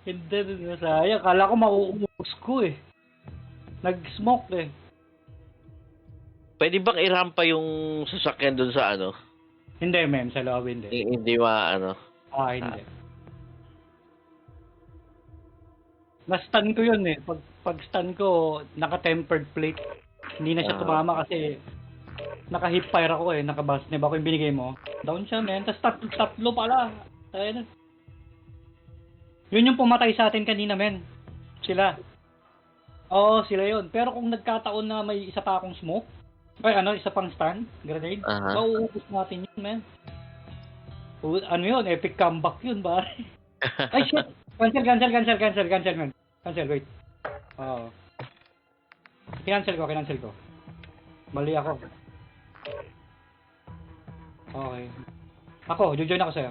Hindi, sayang. Kala ko mauubos ko eh. Nag-smoke eh. Pwede bang irampa yung sasakyan dun sa ano? Hindi, ma'am. Sa loob hindi. Hindi ano. Hindi. Na-stun ko yun eh. Pag stun ko, naka-tempered plate. Hindi na siya tumama kasi naka-hip fire ako eh. Naka-basnib ako yung binigay mo. Down siya, man. Tapos tatlo pala. Ayun. Yun yung pumatay sa atin kanina, men. Sila. Oo, sila yun. Pero kung nagkataon na may isa pa akong smoke, isa pang stun, grenade, mauubos natin yun, men. Ano yun, epic comeback yun, ba? Ay, shit! Cancel, man. Cancel, wait. Oo. Kinancel ko. Mali ako. Okay. Jojoin ako sa'yo.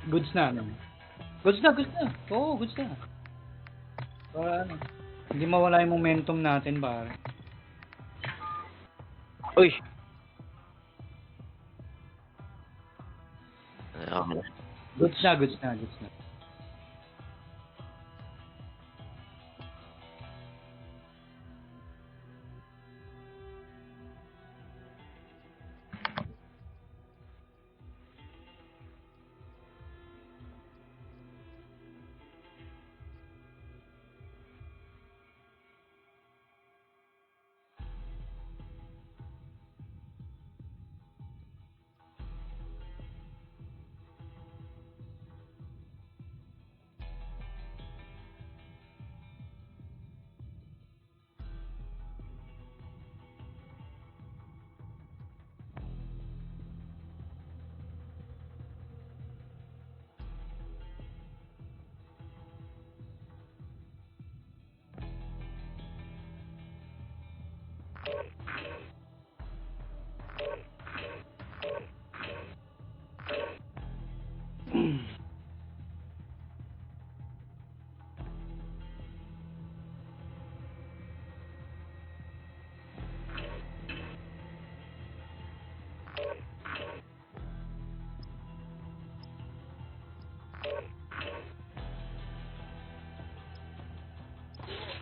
Goods na, ano? Goods na. Oo, goods na. Para ano, hindi mawala yung momentum natin, pare. Uy! Okay. Goods na.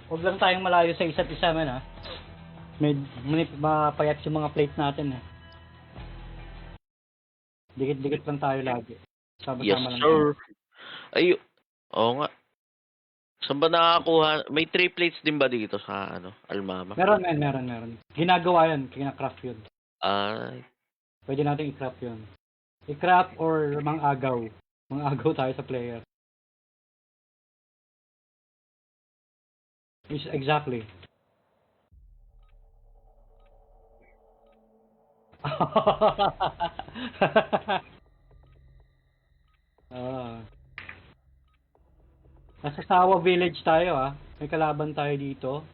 Huwag lang tayong malayo sa isa't isa, man, ha? May mapayat yung mga plate natin, ha? Dikit-dikit lang tayo lagi. Sama-sama Yes, lang. sir. Ay, oo nga. Saan ba nakakuha? May 3 plates din ba dito sa Almama? Meron. Ginagawa yun, kina-craft yun. Ay. Pwede natin i-craft yun. I-craft or mang-agaw. Mang-agaw tayo sa player. Exactly. Nasa Sawa Village tayo, ha? May kalaban tayo dito.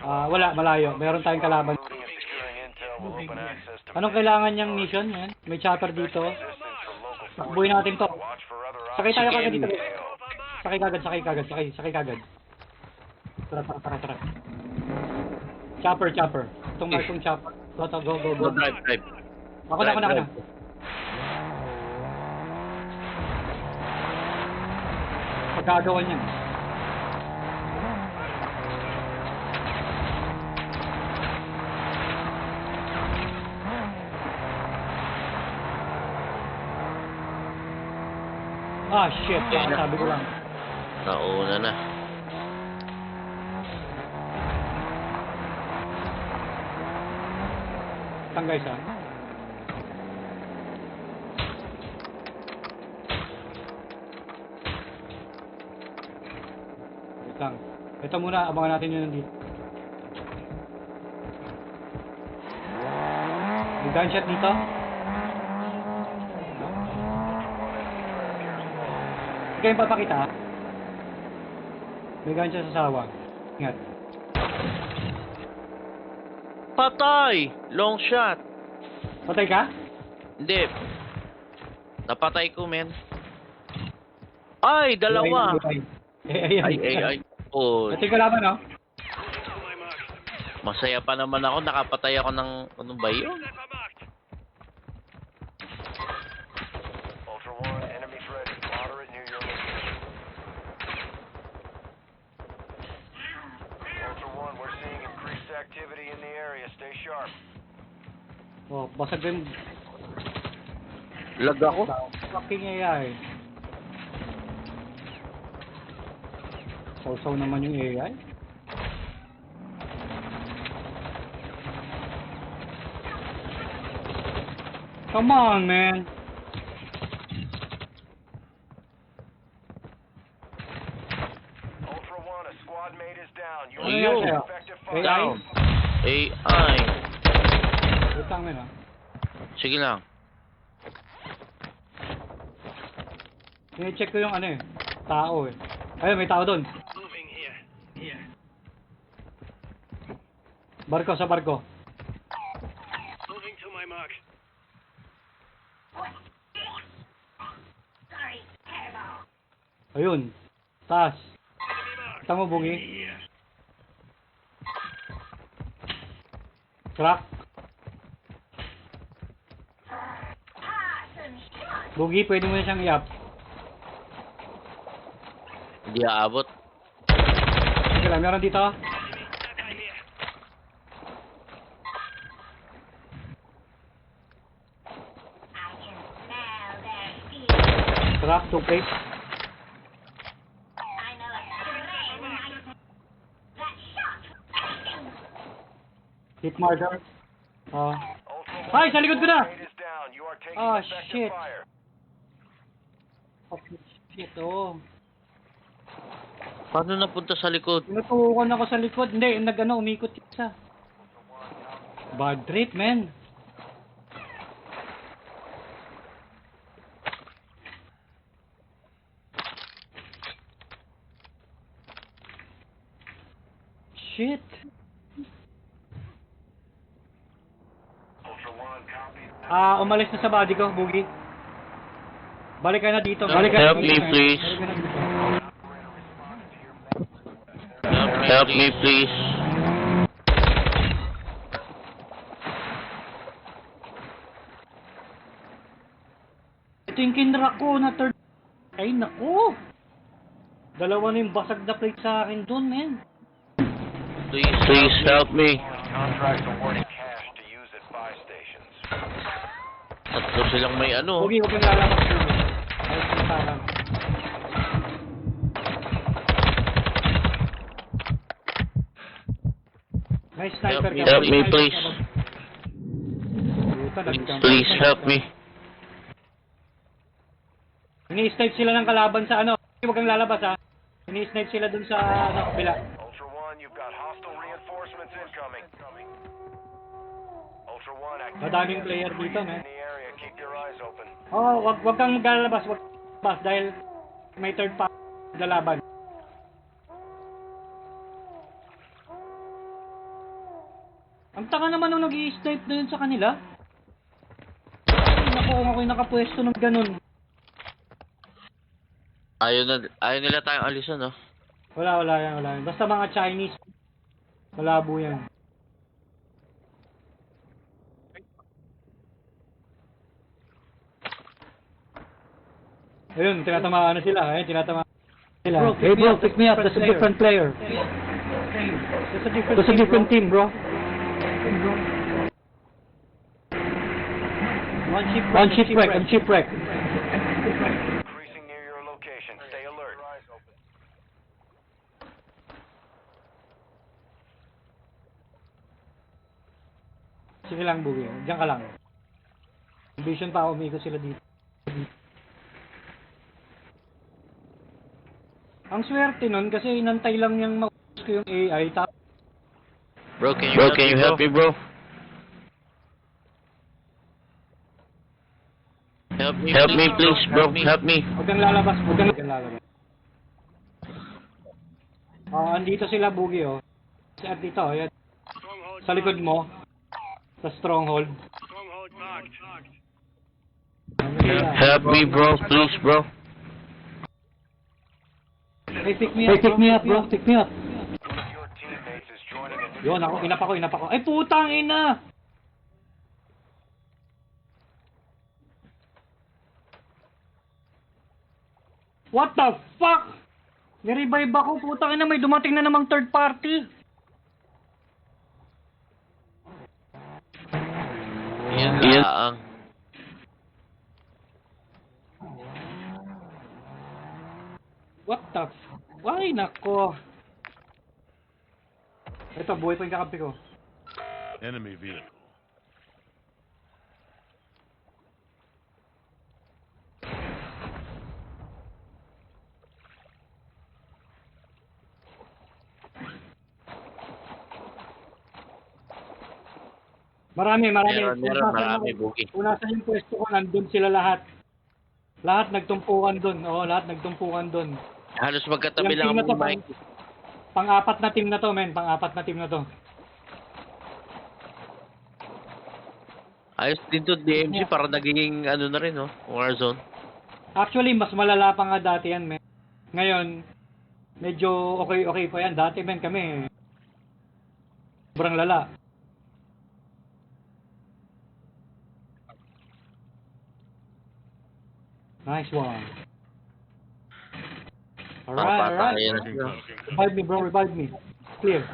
Wala, malayo. Meron tayong kalaban. Anong kailangan niyang mission yan? May chopper dito. Takbuhin natin to. Sakay tayo kagad dito. Sakay kagad. Tara. Chopper. Itong markong chopper. Go. Drive. Ako na. Pagkagawa niyan. Shit. Sabi ko lang. Nauna na. Saan guys, ha? Wait lang. Ito muna, abangan natin yun nandito. May gunshot dito. Hindi kayong papakita, ha? May gunshot sa Sawa. Ingat. Patay! Long shot. Patay ka? Hindi. Napatay ko, men. Ay, dalawa. Ay. Ay. Oh. Ito yung kalaban, no? Masaya pa naman ako, nakapatay ako ng, ano ba yun? Ultra One, enemy threat is moderate near your location. Ultra One, we're seeing increased activity in the area. Stay sharp. Oh, basag din. Lag ako? Fucking AI. Sausaw naman yung AI. Come on, man. Ultra One, a squad mate is down. You Ano Ayun. yan are sa'yo? effective AI? fire. Down. AI. Utang mo na. Sige lang. Ini-check ko yung ano eh. Tao eh. Ayun, may tao doon. Barko sa barko. Ayun. Taas. Kita mo, Bugi? Crack. Bugi, pwede mo na siyang i-up. Hindi aabot. Sige lang, meron dito. Crack, 2 plates. Hit marker. Ultra Ay, sa likod ko na! mate is down. You are taking Ah, effective shit. fire. Fucking shit, oh. Paano napunta sa likod? Tinutukan ako sa likod. Hindi, nag-ano, umikot yung isa. Bad trip, man. Shit. Ultra One, copy. Umalis na sa body ko, Bugi. Balik ka na dito. Help Balik ka me, please. Balik ka na dito. Help me, please. Ito yung kinrak ko na third. Ay, naku. Dalawa na yung basag na plate sa akin doon, man. Please help me. Contracts awarding cash to use at buy stations. Tatlo silang may ano. Bugi, huwag kang lalabas dito. Ay, parang. May sniper ka. Help me, please. Puta, nagkamp- Please help me. Ini-snipe sila ng kalaban sa ano. Huwag kang lalabas ha. Ini-snipe sila dun sa ano, kabila. Ultra One, you've got hostile reinforcements incoming. Ultra One, Madaming activity player has dito, increased man. in the area. Keep your eyes open. Oh, wag kang maglalabas, wag pas dahil may third pa lalaban. Ang tanga naman nung nag-i-snipe na yun sa kanila. Ay, naku, kung ako'y nakapwesto ng ganun. Ayaw nila tayong alisan, no? Wala yan. Basta mga Chinese, malabo yan. Ayun, tinatamaan na sila. Tinatamaan sila. Hey bro, pick me up. That's a different player. That's a different team, bro. One shipwreck. I'm shipwreck. Increasing near your location. Stay alert. Sige lang, Bugi. Diyan ka lang. Vision pa, umikot sila dito. Ang swerte nun kasi inantay lang niyang mag-use ko yung AI. Bro, can you help me, bro? Help me, please, bro. Help me. Huwag kang lalabas, huwag kang lalabas. Andito sila, Bugi, oh. Kasi dito, ayan. Sa likod mo. Sa stronghold. Help me, bro. Please, bro. Hey, pick me up, bro. Pick me up. One of your teammates is joining a Yun, inap ako. Ay, putang ina! What the fuck? Nirevive ako, putang ina, may dumating na namang third party. Yan lang. What the Ay, nako. Ito, buhay pa yung kakampi ko. Enemy vehicle. Marami. Marami, Bugi. Kung nasa yung pwesto ko, nandun sila lahat. Lahat nagtumpukan dun. Oo, lahat nagtumpukan dun. Halos magkatabi Yung lang team na mo, to, Mike. Pang-apat na team na to, men. Pang-apat na team na to. Ayos din to, DMG, para naging ano na rin, no? Warzone. Actually, mas malala pa nga dati yan, men. Ngayon, medyo okay pa yan. Dati, men, kami. Sobrang lala. Nice one. Alright. Papatayin Marking na. target. Revive me, bro. Revive me. Clear.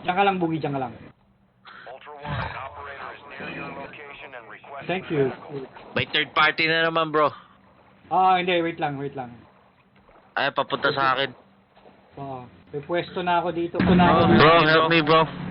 Diyan ka lang, Bugi. Diyan ka lang. Ultra One, an operator is near your location and requesting Thank you. medical. May third party na naman, bro. Hindi. Wait lang. Ay, papunta sa akin. Oo. May pwesto na ako dito. Bro, help me, bro.